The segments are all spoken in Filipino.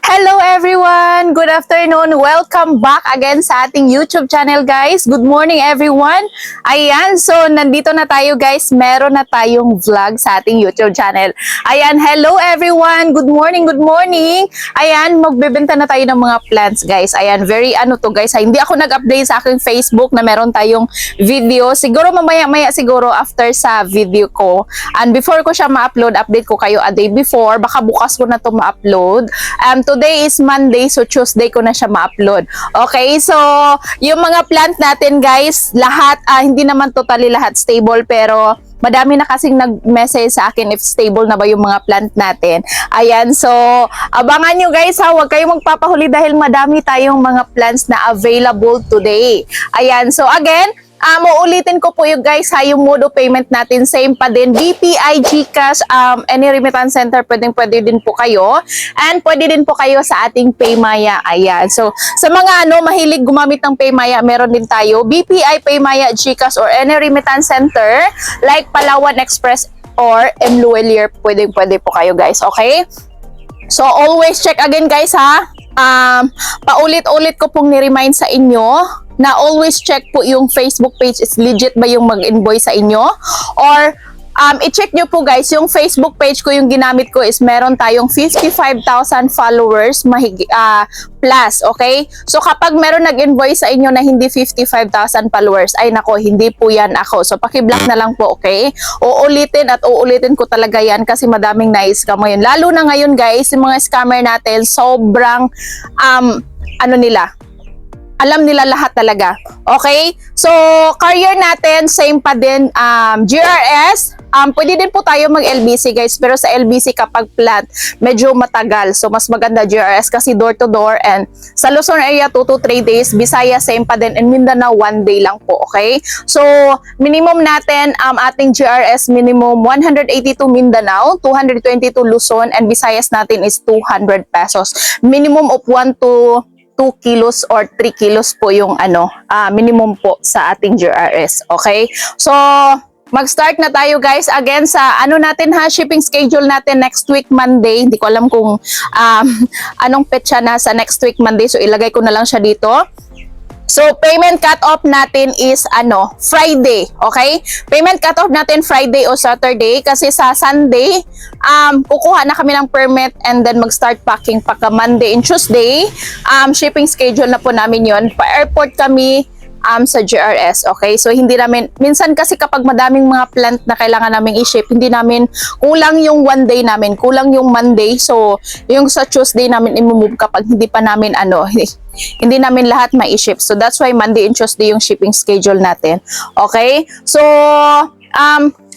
Hello everyone! Good afternoon! Welcome back again sa ating YouTube channel guys. Good morning everyone! Ayan, so nandito na tayo guys. Meron na tayong vlog sa ating YouTube channel. Ayan, hello everyone! Good morning, good morning! Ayan, magbebenta na tayo ng mga plants guys. Ayan, very to guys. Hindi ako nag-update sa aking Facebook na meron tayong video. Siguro mamaya-maya siguro after sa video ko. And before ko siya ma-upload, update ko kayo a day before. Baka bukas ko na to ma-upload. Today is Monday, so Tuesday ko na siya ma-upload. Okay, so yung mga plant natin guys, lahat, hindi naman totally lahat stable, pero madami na kasing nag-message sa akin if stable na ba yung mga plant natin. Ayan, so abangan nyo guys ha, huwag kayong magpapahuli dahil madami tayong mga plants na available today. Ayan, so again, uulitin ko po yung guys ha, yung mode of payment natin same pa din, BPI, GCash, any remittance center, pwede din po kayo, and pwede din po kayo sa ating Paymaya. Ayan, so sa mga mahilig gumamit ng Paymaya, meron din tayo BPI, Paymaya, GCash, or any remittance center like Palawan Express or M. Luelier, pwede po kayo guys, okay? So always check again guys ha, paulit-ulit ko pong ni-remind sa inyo na always check po yung Facebook page is legit ba yung mag-invoice sa inyo, or i-check nyo po guys, yung Facebook page ko, yung ginamit ko is meron tayong 55,000 followers plus, okay? So kapag meron nag-invoice sa inyo na hindi 55,000 followers, ay nako, hindi po yan ako. So paki-block na lang po, okay? Uulitin ko talaga yan kasi madaming na-scam ngayon. Lalo na ngayon guys, yung mga scammer natin, sobrang, alam nila lahat talaga. Okay? So, career natin, same pa din. GRS, pwede din po tayo mag-LBC guys. Pero sa LBC kapag plant, medyo matagal. So, mas maganda GRS kasi door to door. And sa Luzon area, 2 to 3 days. Visaya, same pa din. And Mindanao, 1 day lang po. Okay? So, minimum natin, ating GRS minimum 182 Mindanao, 222 Luzon, and Visayas natin is 200 pesos. Minimum of 1 to 2 kilos or 3 kilos po yung minimum po sa ating GRS. Okay? So, mag-start na tayo guys again sa natin ha, shipping schedule natin next week Monday. Hindi ko alam kung anong petsa na sa next week Monday. So, ilagay ko na lang siya dito. So, payment cut-off natin is Friday, okay? Payment cut-off natin Friday o Saturday kasi sa Sunday, kukuha na kami ng permit and then mag-start packing pagka Monday and Tuesday. Shipping schedule na po namin yon. Pa-airport kami sa GRS, okay? So, hindi namin, minsan kasi kapag madaming mga plant na kailangan namin i-ship, hindi namin, kulang yung 1 day namin, kulang yung Monday. So, yung sa Tuesday namin i-move kapag hindi pa namin hindi namin lahat ma-ship. So, that's why Monday and Tuesday yung shipping schedule natin. Okay? So,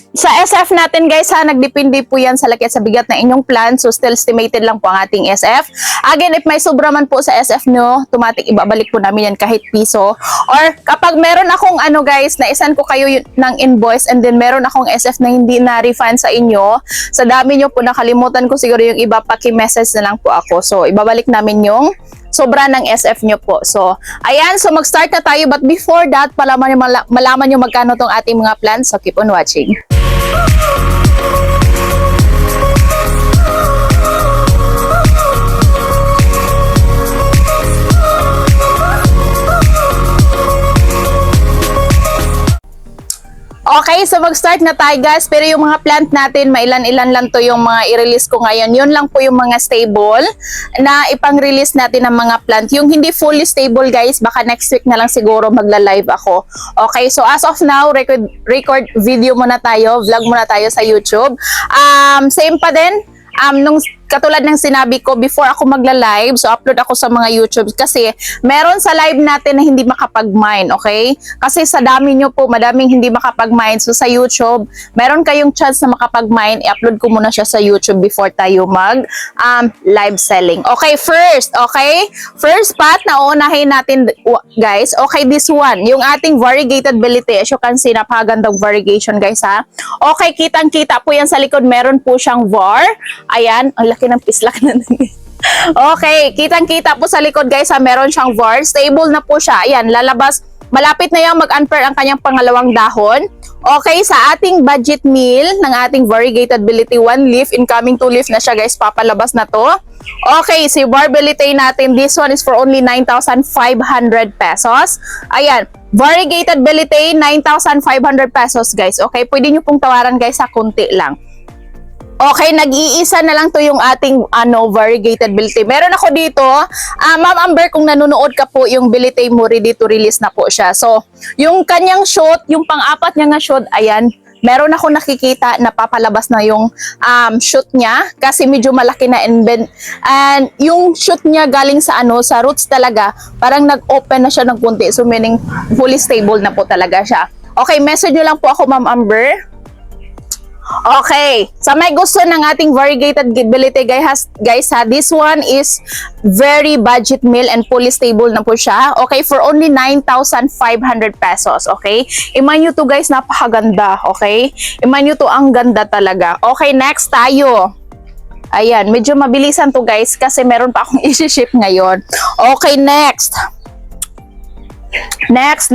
sa SF natin guys ha, nagdepende po yan sa laki at sa bigat na inyong plan. So, still estimated lang po ang ating SF. Again, if may sobra man po sa SF nyo, automatic ibabalik po namin yan kahit piso. Or kapag meron akong guys, naisan ko kayo ng invoice and then meron akong SF na hindi na-refund sa inyo, sa dami nyo po nakalimutan ko siguro yung iba, paki-message na lang po ako. So, ibabalik namin yung sobra ng SF nyo po. So, ayan. So, mag-start na tayo. But before that, malaman nyo magkano tong ating mga plans. So, keep on watching. Okay, so mag-start na tayo guys. Pero yung mga plant natin, mailan-ilan lang to yung mga i-release ko ngayon. Yun lang po yung mga stable na ipang-release natin ng mga plant. Yung hindi fully stable guys, baka next week na lang siguro magla-live ako. Okay, so as of now, record video muna tayo, vlog muna tayo sa YouTube. Same pa din. Nung katulad ng sinabi ko before ako magla-live, so upload ako sa mga YouTube kasi meron sa live natin na hindi makapag-mine, okay? Kasi sa dami nyo po, madaming hindi makapag-mine. So sa YouTube, meron kayong chance na makapag-mine. I-upload ko muna siya sa YouTube before tayo live selling. Okay, first part na uunahin natin guys. Okay, this one, yung ating variegated belite. As you can see, napakagandang variegation guys ha. Okay, kitang-kita po yan sa likod. Meron po siyang var. Ayan, ang laki ng pislak na. Okay, kitang-kita po sa likod guys ha, meron siyang var. Stable na po siya. Ayan, lalabas. Malapit na yung mag-unpair ang kanyang pangalawang dahon. Okay, sa ating budget meal ng ating variegated ability 1 leaf, incoming 2 leaf na siya guys, papalabas na to. Okay, si Barbelite natin, this one is for only 9,500 pesos. Ayan, variegated Belite, 9,500 pesos guys. Okay, pwede nyo pong tawaran guys sa kunti lang. Okay, nag-iisa na lang to yung ating variegated Belite. Meron ako dito, Ma'am Amber, kung nanonood ka po, yung Belite mo ready to release na po siya. So, yung kanyang shoot, yung pang-apat niya nga shoot, ayan, meron ako nakikita na papalabas na yung shoot niya kasi medyo malaki na and yung shoot niya galing sa sa roots talaga, parang nag-open na siya ng kunti. So, meaning fully stable na po talaga siya. Okay, message nyo lang po ako, Ma'am Amber. Okay, sa may gusto ng ating variegated Belite guys ha, this one is very budget meal and fully stable na po siya. Okay, for only 9,500 pesos. Okay, iman nyo to guys, napakaganda. Okay, iman nyo to, ang ganda talaga. Okay, next tayo. Ayan, medyo mabilisan to guys kasi meron pa akong isi-ship ngayon. Okay, next. Next.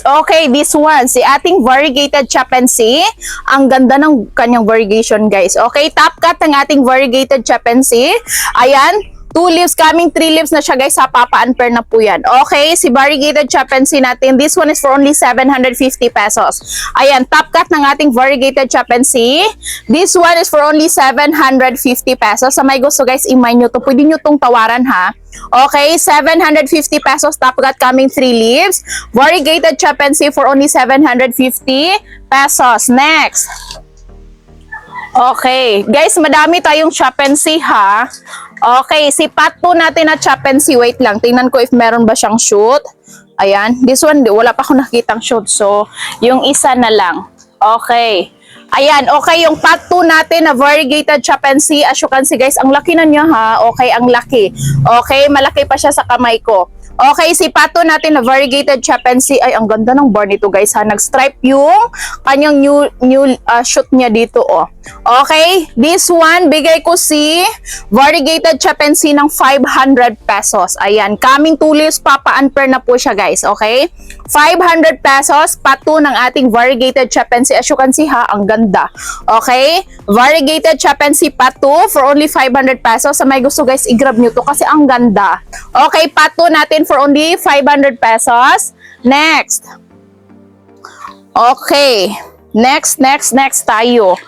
Okay, this one, si ating variegated chapansi. Ang ganda ng kanyang variegation, guys. Okay, top cut ng ating variegated chapansi. Ayan, 2 leaves coming, 3 leaves na siya, guys. Sa papa and pair na po yan. Okay, si variegated chapansi natin, this one is for only 750 pesos. Ayan, top cut ng ating variegated chapansi. This one is for only 750 pesos. Sa may gusto, guys, imay nyo to. Pwede nyo tong tawaran, ha? Okay, 750 pesos, top cut coming 3 leaves. Variegated chapansi for only 750 pesos. Next. Okay, guys, madami tayong chapansi ha. Okay, si pat po natin na chapansi. Wait lang, tingnan ko if meron ba siyang shoot. Ayan, this one, wala pa akong nakitang shoot. So, yung isa na lang. Okay. Ayan, okay, yung pot 2 natin na variegated chapansi, as you can see guys, ang laki na niya ha. Okay, ang laki. Okay, malaki pa siya sa kamay ko. Okay, si pato natin na variegated chapansi, ay ang ganda ng bar nito guys ha. Nag-stripe yung kanyang new shoot niya dito oh. Okay, this one bigay ko si variegated chapansi ng 500 pesos. Ayan, coming 2 leaves, papa and pair na po siya guys. Okay, 500 pesos pato ng ating variegated chapansi. As you can see ha, ang ganda. Okay, variegated chapansi pato for only 500 pesos. Sa may gusto guys, i-grab nyo to kasi ang ganda. Okay, pato natin for only 500 pesos. Next. Okay. Next tayo.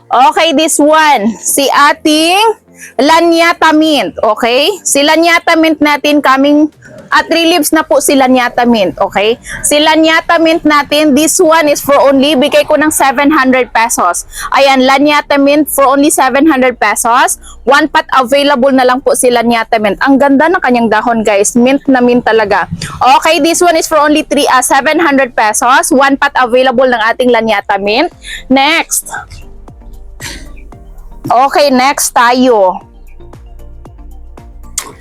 Okay, this one. Si ating Lanyata Mint. Okay? Si Lanyata Mint natin coming at 3 leaves na po si Lanyata Mint. Okay? Si Lanyata Mint natin, this one is for only, bigay ko ng 700 pesos. Ayan, Lanyata Mint for only 700 pesos. One pot available na lang po si Lanyata Mint. Ang ganda ng kanyang dahon guys. Mint na mint talaga. Okay, this one is for only 700 pesos. One pot available ng ating Lanyata Mint. Next. Okay, next tayo.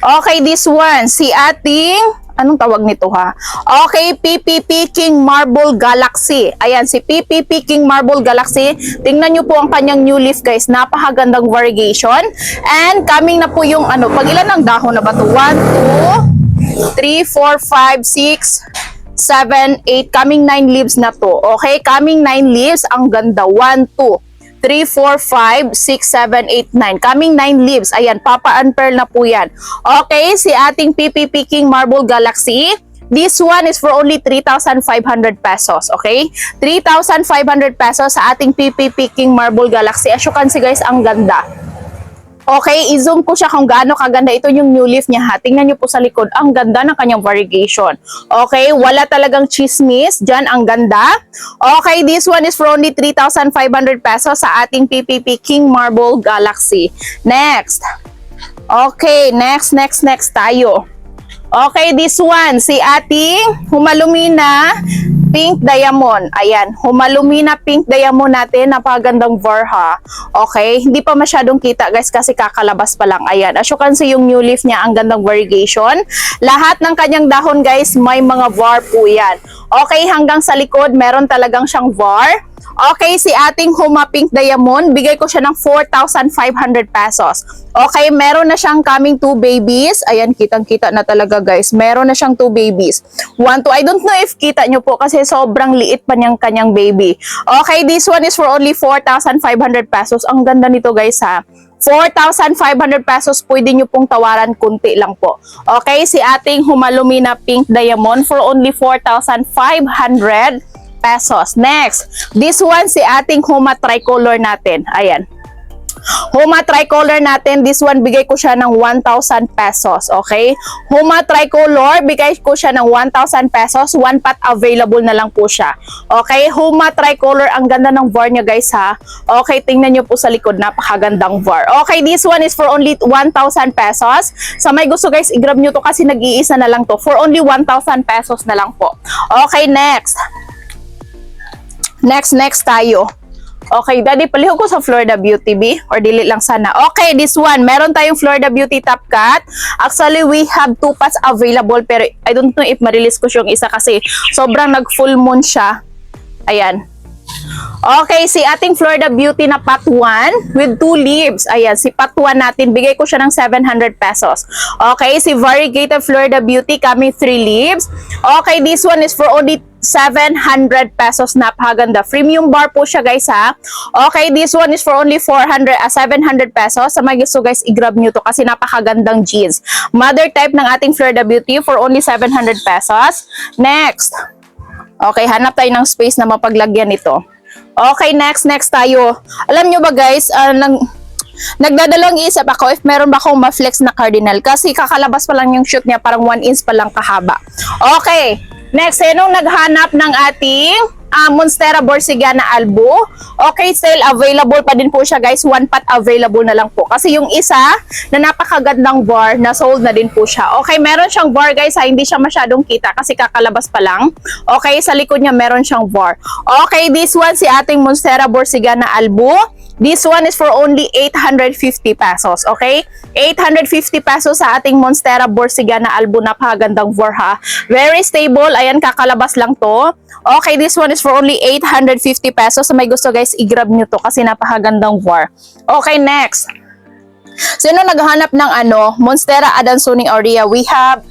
Okay, this one, si ating, anong tawag nito ha? Okay, PPP King Marble Galaxy. Ayan, si PPP King Marble Galaxy. Tingnan nyo po ang kanyang new leaf guys. Napakagandang variegation. And coming na po yung pag ilan ang dahon na ba ito? 1, 2, 3, 4, 5, 6, 7, 8. Coming 9 leaves na to. Okay, coming 9 leaves. Ang ganda. 1, 2, 3, 4, 5, 6, 7, 8, 9. Coming 9 leaves. Ayan, papa and pearl na po yan. Okay, si ating PPP King Marble Galaxy. This one is for only 3,500 pesos. Okay? 3,500 pesos sa ating PPP King Marble Galaxy. As you can see guys, ang ganda. Okay, i-zoom ko siya kung gaano kaganda. Ito yung new leaf niya ha. Tingnan nyo po sa likod. Ang ganda ng kanyang variegation. Okay, wala talagang chismis. Diyan, ang ganda. Okay, this one is for only 3,500 pesos sa ating PPP King Marble Galaxy. Next. Okay, next tayo. Okay, this one, si ating Humalumina Pink Diamond. Ayan, Humalumina Pink Diamond natin. Napakagandang varha. Okay, hindi pa masyadong kita guys kasi kakalabas pa lang. Ayan, as you can see yung new leaf niya, ang gandang variegation. Lahat ng kanyang dahon guys, may mga var po yan. Okay, hanggang sa likod, meron talagang siyang var. Okay, si ating Huma Pink Diamond, bigay ko siya ng 4,500 pesos. Okay, meron na siyang coming 2 babies. Ayan, kitang-kita na talaga guys. Meron na siyang 2 babies. 1, 2, I don't know if kita nyo po kasi sobrang liit pa niyang kanyang baby. Okay, this one is for only 4,500 pesos. Ang ganda nito guys ha. 4,500 pesos, pwede nyo pong tawaran, kunti lang po. Okay, si ating Humalumina Pink Diamond for only 4,500 pesos. Next, this one si ating Huma Tricolor natin. Ayan. Huma Tricolor natin, this one bigay ko siya ng 1,000 pesos, okay? Huma Tricolor, bigay ko siya ng 1,000 pesos, one pot available na lang po siya. Okay, Huma Tricolor, ang ganda ng VAR niya guys ha. Okay, tingnan nyo po sa likod, napakagandang VAR. Okay, this one is for only 1,000 pesos. Sa may gusto guys, i-grab nyo to kasi nag-iisa na lang to. For only 1,000 pesos na lang po. Okay, next. Next tayo. Okay, daddy, palihog ko sa Florida Beauty B or dili lang sana. Okay, this one, meron tayong Florida Beauty Top Cut. Actually, we have 2 pots available pero I don't know if ma-release ko yung isa kasi sobrang nag-full moon siya. Ayan. Okay, si ating Florida Beauty na pot 1 with 2 leaves. Ayan, si pot 1 natin, bigay ko siya ng 700 pesos. Okay, si Variegated Florida Beauty coming 3 leaves. Okay, this one is for only 700 pesos. Napakaganda. Premium bar po siya guys ha. Okay, this one is for only 700 pesos. Sa mga gusto guys, i-grab nyo to kasi napakagandang jeans. Mother type ng ating Florida Beauty for only 700 pesos. Next. Okay, hanap tayo ng space na mapaglagyan nito. Okay, next tayo. Alam nyo ba guys, nagdadalawang isip ako if meron ba akong ma-flex na cardinal kasi kakalabas pa lang yung shoot niya, parang 1 inch pa lang kahaba. Okay, next, nung naghanap ng ating Monstera Borsigana Albo. Okay, sale available pa din po siya guys. 1 pot available na lang po. Kasi yung isa na napakagandang VAR na sold na din po siya. Okay, meron siyang VAR guys ha. Hindi siya masyadong kita kasi kakalabas pa lang. Okay, sa likod niya meron siyang VAR. Okay, this one si ating Monstera Borsigana Albo. This one is for only 850 pesos. Okay? 850 pesos sa ating Monstera Borsigana Albo. Napakagandang VAR ha. Very stable. Ayan, kakalabas lang to. Okay, this one is for only 850 pesos. So may gusto guys, i-grab nyo to kasi napakagandang VAR. Okay, next. Sino naghahanap ng Monstera Adansonii Aurea? We have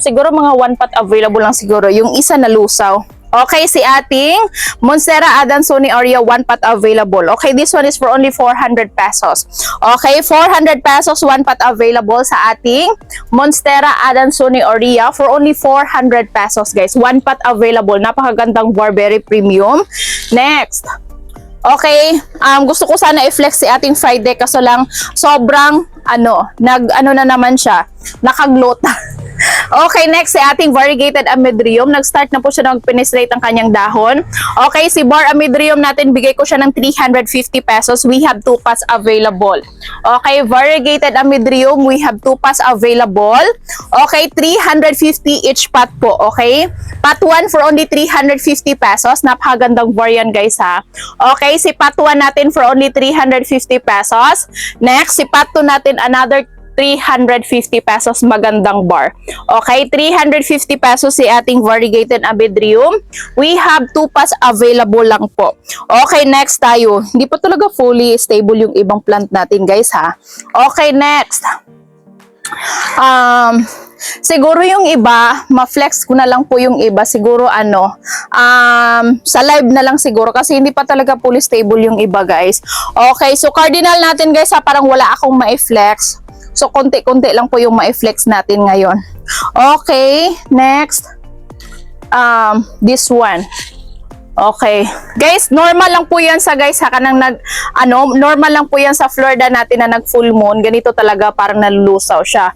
siguro mga 1 pot available lang siguro. Yung isa na lusaw. Okay, si ating Monstera Adansonii Aurea 1 pot available. Okay, this one is for only 400 pesos. Okay, 400 pesos 1 pot available sa ating Monstera Adansonii Aurea for only 400 pesos guys. 1 pot available. Napakagandang VAR, very premium. Next. Okay, gusto ko sana i-flex si ating Friday kaso lang sobrang na naman siya, nakaglota. Okay, next si ating Variegated Amydrium. Nag-start na po siya na mag-penetrate ang kanyang dahon. Okay, si Bar Amydrium natin, bigay ko siya ng 350 pesos. We have 2 pots available. Okay, Variegated Amydrium, we have 2 pots available. Okay, 350 each pot po. Okay, pot 1 for only 350 pesos. Napakagandang variant guys ha. Okay, si pot 1 natin for only 350 pesos. Next, si pot 2 natin another 350 pesos, magandang bar. Okay, 350 pesos si ating Variegated Amydrium. We have 2 pots available lang po. Okay, next tayo. Hindi pa talaga fully stable yung ibang plant natin guys ha. Okay, next. Siguro yung iba, ma-flex ko na lang po yung iba. Siguro sa live na lang siguro kasi hindi pa talaga fully stable yung iba guys. Okay, so cardinal natin guys ha, parang wala akong ma-flex. So, konti-konti lang po yung ma-flex natin ngayon. Okay, next. This one. Okay. Guys, normal lang po yan sa guys ha, kanang normal lang po yan sa Florida natin na nag full moon. Ganito talaga, parang nalulusaw siya.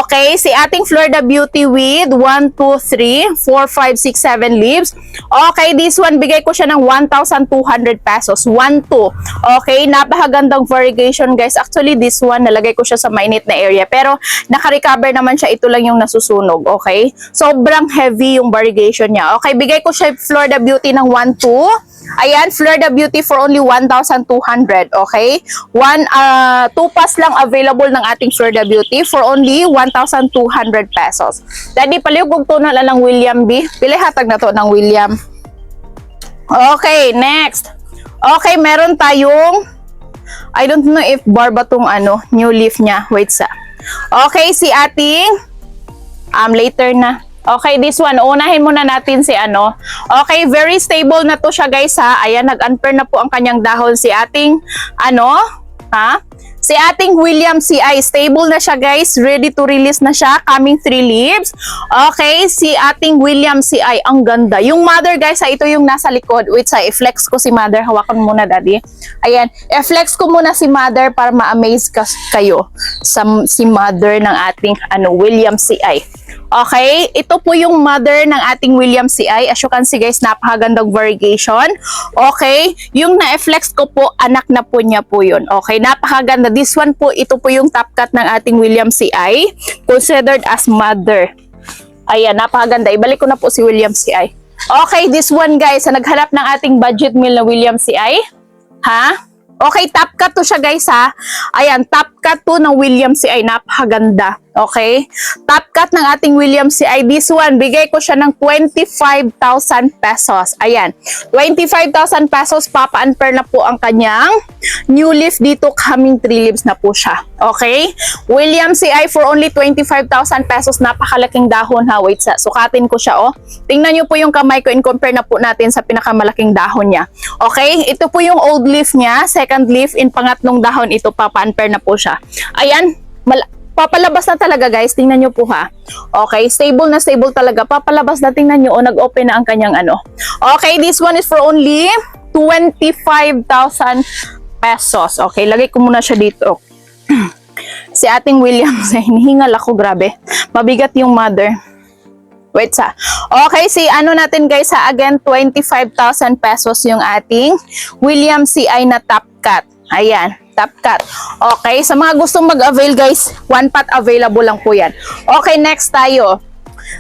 Okay, si ating Florida Beauty with 1, 2, 3, 4, 5, 6, 7 leaves. Okay, this one, bigay ko siya ng 1,200 pesos. 1, 2. Okay, napakagandang variegation guys. Actually, this one, nalagay ko siya sa mainit na area. Pero, naka-recover naman siya. Ito lang yung nasusunog. Okay? Sobrang heavy yung variegation niya. Okay, bigay ko siya Florida Beauty ng 1, 2. Ayan, Florida Beauty for only 1,200. Okay? 2 pas lang available ng ating Florida Beauty for only 1,200 pesos. Daddy, palihog to na lang William B. Pili hatag na to ng William. Okay, next. Okay, meron tayong I don't know if bar ba tong new leaf niya. Wait sa. Okay, si ating later na. Okay, this one, unahin muna natin si Okay, very stable na to siya guys ha. Ayan, nag-unpair na po ang kanyang dahon si ating si Si ating William C.I. stable na siya guys, ready to release na siya, coming 3 leaves. Okay, si ating William C.I. ang ganda. Yung mother guys, ito yung nasa likod. Wait, i-flex ko si mother. Hawakan muna daddy. Ayan, i-flex ko muna si mother para ma-amaze kayo sa si mother ng ating William C.I. Okay, ito po yung mother ng ating William C.I. As you can see guys, napakagandang variegation. Okay, yung na-flex ko po, anak na po niya po yun. Okay, napakaganda. This one po, ito po yung top cut ng ating William C.I. Considered as mother. Ayan, napakaganda. Ibalik ko na po si William C.I. Okay, this one guys, naghanap ng ating budget meal na William C.I. Ha? Okay, top cut to siya guys ha. Ayan, top cut to ng William C.I. Napakaganda. Okay? Top cut ng ating William C.I. This one, bigay ko siya ng 25,000 pesos. Ayan, 25,000 pesos. Papa-unpair na po ang kanyang new leaf dito. Coming 3 leaves na po siya. Okay? William C.I. for only 25,000 pesos. Napakalaking dahon ha. Wait, sukatin ko siya oh. Tingnan nyo po yung kamay ko in compare na po natin sa pinakamalaking dahon niya. Okay? Ito po yung old leaf niya. Second leaf in pangatlong dahon ito. Papa-unpair na po siya. Ayan. Papalabas na talaga guys, tingnan nyo po ha. Okay, stable na stable talaga. Papalabas na, tingnan nyo, nag-open na ang kanyang Okay, this one is for only 25,000 pesos. Okay, lagay ko muna siya dito. Si ating William, hinihingal ako, grabe. Mabigat yung mother. Wait sa. Okay, si natin guys ha, again, 25,000 pesos yung ating William C.I. na top cut. Ayan, top cut. Okay, sa mga gustong mag-avail guys, 1 pot available lang po yan. Okay, next tayo.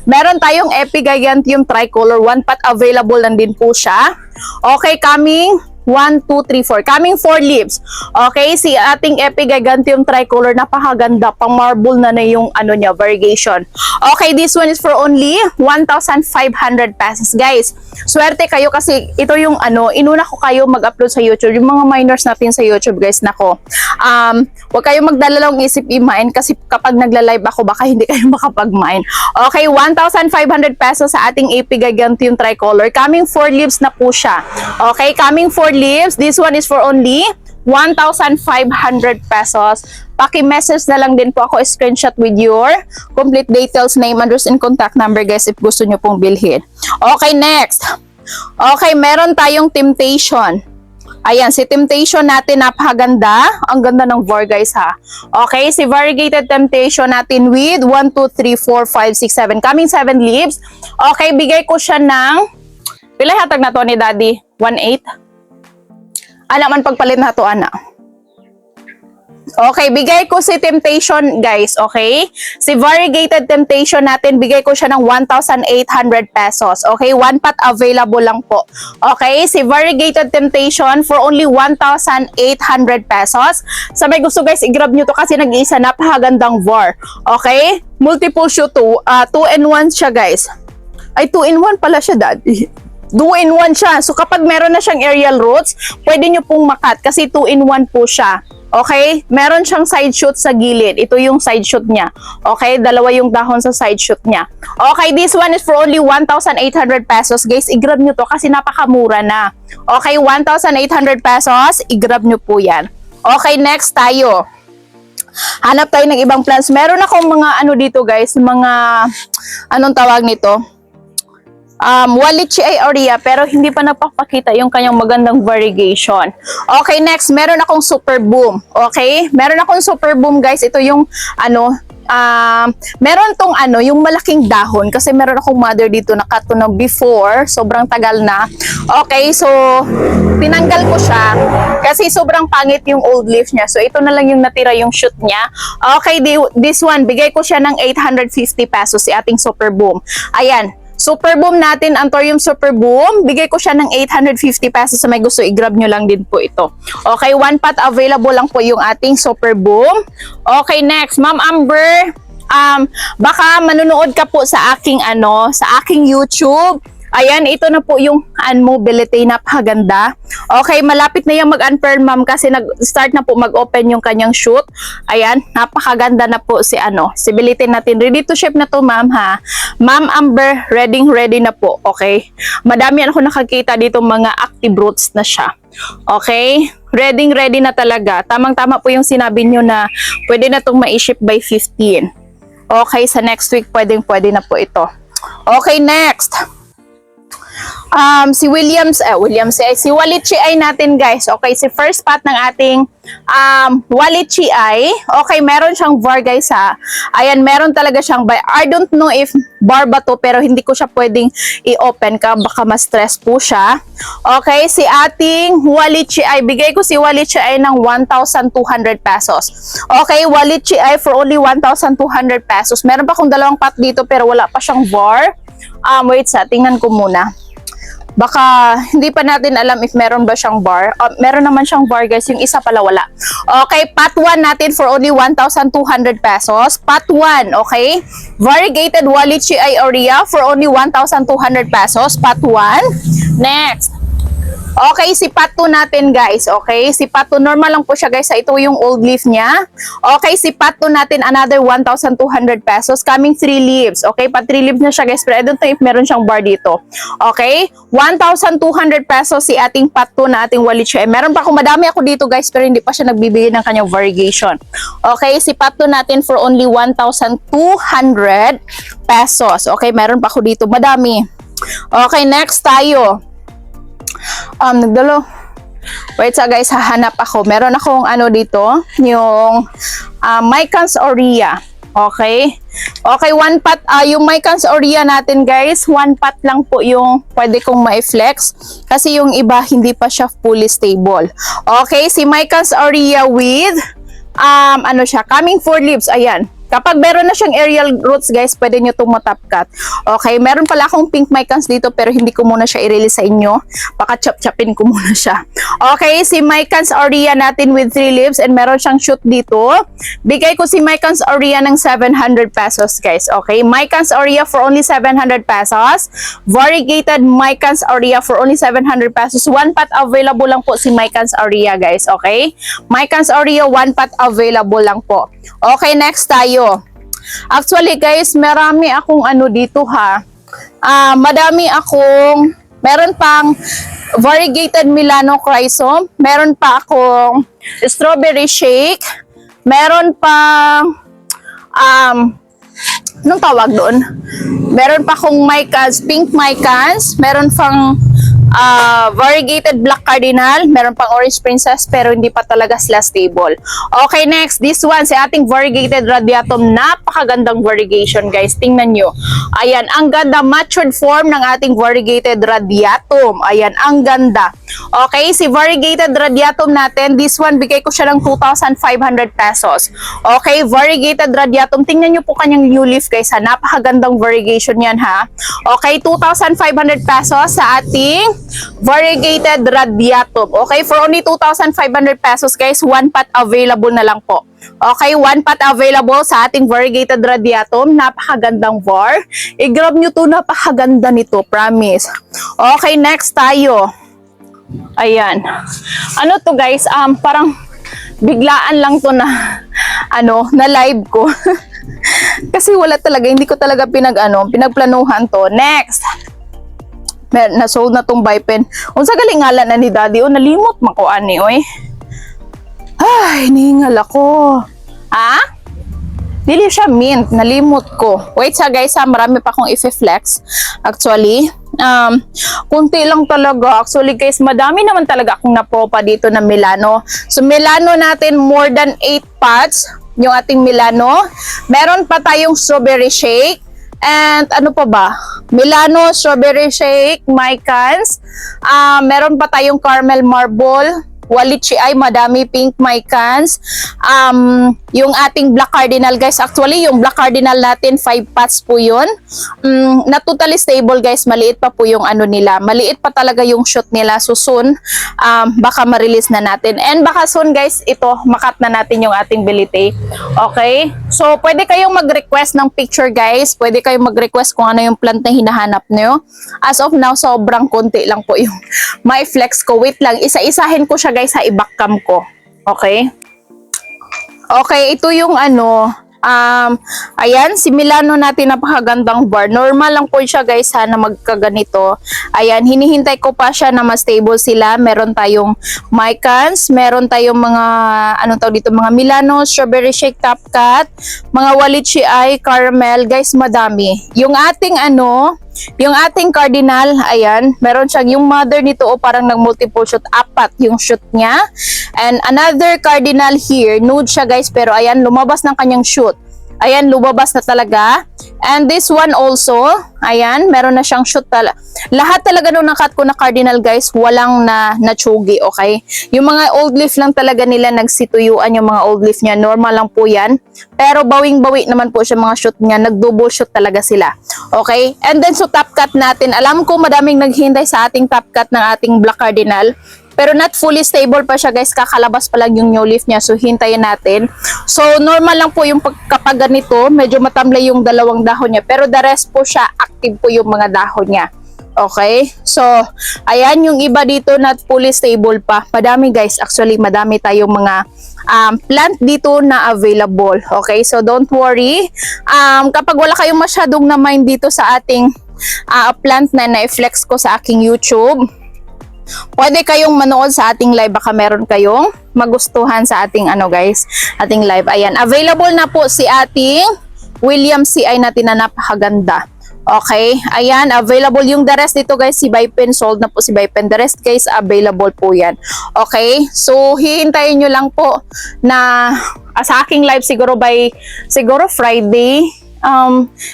Meron tayong Epigiganteum tricolor, 1 pot available lang din po siya. Okay, coming 1, 2, 3, 4. Coming 4 leaves. Okay, si ating Epigiganteum tricolor, napakaganda. Pang marble na yung niya, variegation. Okay, this one is for only 1,500 pesos. Guys, swerte kayo kasi ito yung inuna ko kayo mag-upload sa YouTube. Yung mga minors natin sa YouTube, guys, nako. Huwag kayong magdalalawang isip i-mine kasi kapag nagla-live ako, baka hindi kayo makapag-mine. Okay, 1,500 pesos sa ating Epigiganteum tricolor. Coming 4 leaves na po siya. Okay, coming 4 leaves. This one is for only 1,500 pesos. Paki-message na lang din po ako, screenshot with your complete details, name, address, and contact number guys if gusto nyo pong bilhin. Okay, next. Okay, meron tayong Temptation. Ayan, si Temptation natin, napakaganda. Ang ganda ng var guys ha. Okay, si Variegated Temptation natin with 1, 2, 3, 4, 5, 6, 7. Coming 7 leaves. Okay, bigay ko siya ng, pila hatag na to ni Daddy? 1,800? Man pagpalit na to, ana. Okay, bigay ko si Temptation, guys, okay? Si Variegated Temptation natin, bigay ko siya ng 1,800 pesos. Okay, 1 pot available lang po. Okay, si Variegated Temptation for only 1,800 pesos. Sa may gusto guys, i-grab nyo to kasi nag-iisa, napakagandang var. Okay, multiple shoot 2 and 1 siya guys. Ay, 2 in 1 pala siya, Daddy. 2 in 1 siya. So kapag meron na siyang aerial roots, pwede nyo pong makat kasi 2 in 1 po siya. Okay? Meron siyang side shoot sa gilid. Ito yung side shoot niya. Okay? Dalawa yung dahon sa side shoot niya. Okay, this one is for only 1,800 pesos. Guys, i-grab nyo to kasi napakamura na. Okay, 1,800 pesos. I-grab nyo po yan. Okay, next tayo. Hanap tayo ng ibang plants. Meron akong mga dito guys, mga anong tawag nito? Walichi aurea pero hindi pa napapakita yung kanyang magandang variegation. Okay, next, meron akong super boom. Okay? Meron akong super boom, guys. Ito yung meron tong yung malaking dahon kasi meron akong mother dito na cut to na before, sobrang tagal na. Okay, so tinanggal ko siya kasi sobrang pangit yung old leaf niya. So ito na lang yung natira yung shoot niya. Okay, this one, bigay ko siya ng 850 pesos si ating super boom. Ayan. Super boom natin, Anthurium super boom. Bigay ko siya ng 850 pesos sa may gusto. I-grab nyo lang din po ito. Okay, 1 pot available lang po yung ating super boom. Okay, next. Ma'am Amber, baka manunood ka po sa aking sa aking YouTube. Ayan, ito na po yung mobility, napakaganda. Okay, malapit na yung mag-unfurl ma'am kasi nag-start na po mag-open yung kanyang shoot. Ayan, napakaganda na po si si natin. Ready to ship na to ma'am ha. Ma'am Amber, ready na po. Okay, madami ako nakakita dito mga active roots na siya. Okay, ready na talaga. Tamang-tama po yung sinabi nyo na pwede na itong ma-ship by 15. Okay, sa next week pwede na po ito. Okay, next. Si Walichi ay natin guys. Okay, si first part ng ating Walichi ay, okay, meron siyang bar guys ha. Ayan, meron talaga siyang bar. I don't know if bar ba to, pero hindi ko siya pwedeng i-open ka, baka ma-stress po siya. Okay, si ating Walichi ay, bigay ko si Walichi ay ng 1,200 pesos. Okay, Walichi ay for only 1,200 pesos. Meron pa akong dalawang pot dito pero wala pa siyang bar. Wait tingnan ko muna. Baka hindi pa natin alam if meron ba siyang bar. Meron naman siyang bar guys, yung isa pala wala. Okay, pot 1 natin for only 1,200 pesos. Pot 1, okay? Variegated Walichi ay Aurea for only 1,200 pesos. Pot 1. Next. Okay, si pot 2 natin guys. Okay, si pot 2 normal lang po siya guys. Ito yung old leaf niya. Okay, si pot 2 natin another 1,200 pesos. Coming 3 leaves. Okay, pa 3 leaves na siya guys. Pero I don't know if meron siyang bar dito. Okay, 1,200 pesos si ating pot 2 na ating Walichi. Meron pa akong madami ako dito guys pero hindi pa siya nagbibigay ng kanyang variegation. Okay, si pot 2 natin for only 1,200 pesos. Okay, meron pa ako dito. Madami. Okay, next tayo. Nagdalo. Wait guys, hahanap ako. Meron akong ano dito, yung Mycans Aurea. Okay? Okay, one pot, yung Mycans Aurea natin guys, one pot lang po yung pwede kong ma-flex kasi yung iba hindi pa siya fully stable. Okay, si Mycans Aurea with ano siya, coming 4 leaves, ayan. Kapag meron na siyang aerial roots guys, pwede nyo itong matapkat. Okay, meron pala akong pink Mycans dito pero hindi ko muna siya i-release sa inyo. Baka chop-chopin ko muna siya. Okay, si Mycans Aurea natin with 3 leaves and meron siyang shoot dito. Bigay ko si Mycans Aurea ng 700 pesos guys. Okay, Mycans Aurea for only 700 pesos. Variegated Mycans Aurea for only 700 pesos. One pot available lang po si Mycans Aurea guys. Okay, Mycans Aurea one pot available lang po. Okay, next tayo. Actually guys, marami akong ano dito ha. Madami akong, meron pang variegated Milano Chrysome, meron pa akong strawberry shake, meron pang anong tawag doon? Meron pa akong Mycans, pink Mycans, meron pang variegated black cardinal, meron pang orange princess pero hindi pa talaga sila stable. Okay, next, this one, si ating variegated radiatum, napakagandang variegation guys, tingnan nyo. Ayan, ang ganda, matured form ng ating variegated radiatum. Ayan, ang ganda. Okay, si variegated radiatum natin, this one, bigay ko siya ng 2,500 pesos. Okay, variegated radiatum, tingnan nyo po kanyang new leaf guys ha, napakagandang variegation yan ha. Okay, 2,500 pesos sa ating variegated radiatum. Okay, for only 2,500 pesos guys, one pot available na lang po. Okay, one pot available sa ating variegated radiatum. Napakagandang var. I-grab nyo to, napakaganda nito, promise. Okay, next tayo. Ayan. Ano to guys, parang biglaan lang to na na live ko. Kasi wala talaga, hindi ko talaga pinagplanuhan to. Next. Na-sold na tong Bipen. Unsa galing ngalan na ni Daddy, nalimot mako ani oy. Ay, nihingal ako. Dili siya mint, nalimot ko. Wait guys marami pa akong i-flex. Actually, kunti lang talaga. Actually guys, madami naman talaga akong napopa dito na Milano. So Milano natin more than 8 pots yung ating Milano. Meron pa tayong strawberry shake. And ano pa ba? Milano, strawberry shake, Mycans. Meron pa tayong caramel marble. Walichi ay madami, pink Mycans. Yung ating black cardinal guys, actually yung black cardinal natin 5 pots po yun. Na totally stable guys, maliit pa po yung nila, maliit pa talaga yung shoot nila. So soon baka ma-release na natin, and baka soon guys ito makat na natin yung ating bilite. Okay, so pwede kayong mag-request ng picture guys, pwede kayong mag-request kung ano yung plant na hinahanap nyo. As of now, sobrang konti lang po yung may flex ko. Wait lang, isa-isahin ko siya guys sa i-backcam ko. Okay? Okay, ito yung Ayan, si Milano natin, napakagandang bar. Normal lang po siya guys ha, na magkaganito. Ayan, hinihintay ko pa siya na mas stable sila. Meron tayong Mycans, meron tayong mga, anong tawag dito, mga Milano, Strawberry Shake, Top Cut, mga Walichi Eye, Caramel. Guys, madami. Yung ating yung ating cardinal, ayan, meron siyang yung mother nito o parang nag-multiple shoot, apat yung shoot niya. And another cardinal here, nude siya guys, pero ayan, lumabas ng kanyang shoot. Ayan, lumabas na talaga. And this one also, ayan, meron na siyang shoot talaga. Lahat talaga nung nakat ko na cardinal guys, walang na-chugi, okay? Yung mga old leaf lang talaga nila nagsituyuan, yung mga old leaf niya, normal lang po yan. Pero bawing-bawi naman po siya mga shoot niya, nag-double shoot talaga sila. Okay? And then so top cut natin, alam ko madaming naghihintay sa ating top cut ng ating black cardinal. Pero not fully stable pa siya guys, kakalabas pa lang yung new leaf niya, so hintayin natin. So normal lang po yung kapag ganito, medyo matamlay yung dalawang dahon niya, pero the rest po siya, active po yung mga dahon niya. Okay, so ayan, yung iba dito not fully stable pa. Madami guys, actually madami tayong mga plant dito na available. Okay, so don't worry. Kapag wala kayong masyadong na mind dito sa ating plant na na-flex ko sa aking YouTube, pwede kayong manood sa ating live, baka meron kayong magustuhan sa ating guys, ating live. Ayan, available na po si ating William CI natin na napakaganda. Okay, ayan, available yung the rest dito guys, si Bipen, sold na po si Bipen. The rest guys, available po yan. Okay, so hihintayin nyo lang po na sa aking live siguro Friday.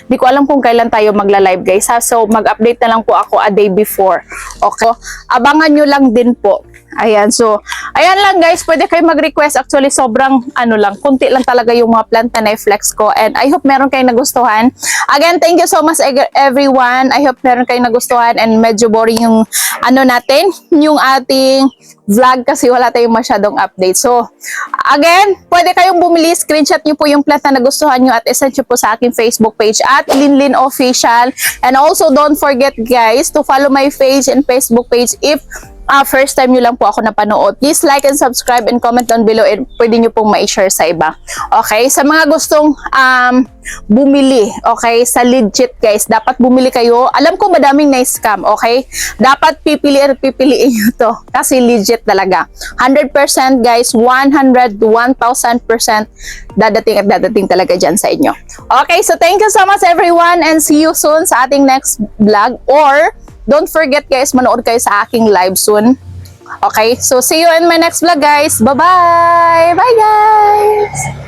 Di ko alam kung kailan tayo magla-live guys ha. So mag-update na lang po ako a day before. Okay, abangan nyo lang din po. Ayan, so ayan lang guys, pwede kayo mag-request. Actually sobrang lang, kunti lang talaga yung mga plant na i-flex ko, and I hope meron kayong nagustuhan. Again, thank you so much everyone. I hope meron kayong nagustuhan, and medyo boring yung natin, yung ating vlog kasi wala tayong masyadong update. So again, pwede kayong bumili, screenshot nyo po yung plant na nagustuhan nyo at isend nyo po sa aking Facebook page at Linlin Official. And also don't forget guys to follow my page and Facebook page if first time nyo lang po ako napanood. Please like and subscribe and comment down below, and pwede nyo pong ma-share sa iba. Okay, sa mga gustong bumili, okay, sa legit guys, dapat bumili kayo. Alam ko madaming na-scam, okay? Dapat pipiliin nyo to kasi legit talaga. 100% guys, 1,000% dadating at dadating talaga dyan sa inyo. Okay, so thank you so much everyone, and see you soon sa ating next vlog, or don't forget guys, manood kayo sa aking live soon. Okay, so see you in my next vlog guys. Bye-bye! Bye guys!